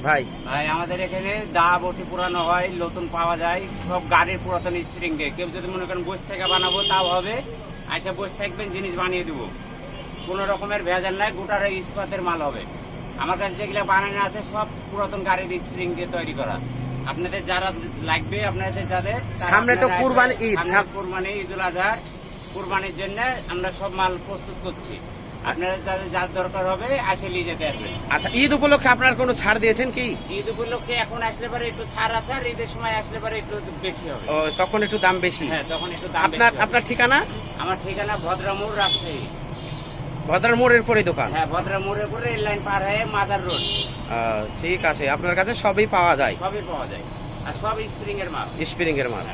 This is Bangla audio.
ভাই ভাই আমাদের এখানে দা বটি পুরানো হয়, নতুন পাওয়া যায় সব গাড়ির পুরাতন স্প্রিং দিয়ে। কেউ যদি মনে করেন বসে থেকে বানাবো তাও হবে, আইসা বসে থাকবেন, জিনিস বানিয়ে দিব। কোনো রকমের ভেজাল নাই, গোটার ইস্পাতের মাল হবে। আমার কাছে যেগুলো বানানো আছে সব পুরাতন গাড়ির স্প্রিং দিয়ে তৈরি করা। আপনাদের যারা লাগবে, আপনাদের যাদের সামনে তো কুরবানি ঈদ, কুরবানি, ঈদুল আজহা, কুরবানির জন্য আমরা সব মাল প্রস্তুত করছি। আপনারা যাদের যার দরকার হবে আসে নিয়ে যেতে আসবেন। আচ্ছা, ঈদ উপলক্ষে আপনার কোনো ছাড় দিয়েছেন কি? ঈদ উপলক্ষে এখন আসলে পরে একটু ছাড় আছে, আর ঈদের সময় আসলে পরে একটু বেশি হবে। ও, তখন একটু দাম বেশি। হ্যাঁ, তখন একটু দাম আপনার বেশি হবে। আপনার ঠিকানা? আমার ঠিকানা ভদ্রামোড়, রাজশাহী। ভদ্রার মোড়ের পরে দোকান? হ্যাঁ, ভদ্রামোড়ের পরে রেল লাইন পার হয়ে মাজার রোড। ঠিক আছে, আপনার কাছে সবই পাওয়া যায়? সবই পাওয়া যায়, আর সব স্প্রিং এর মাল। স্প্রিং এর মাল।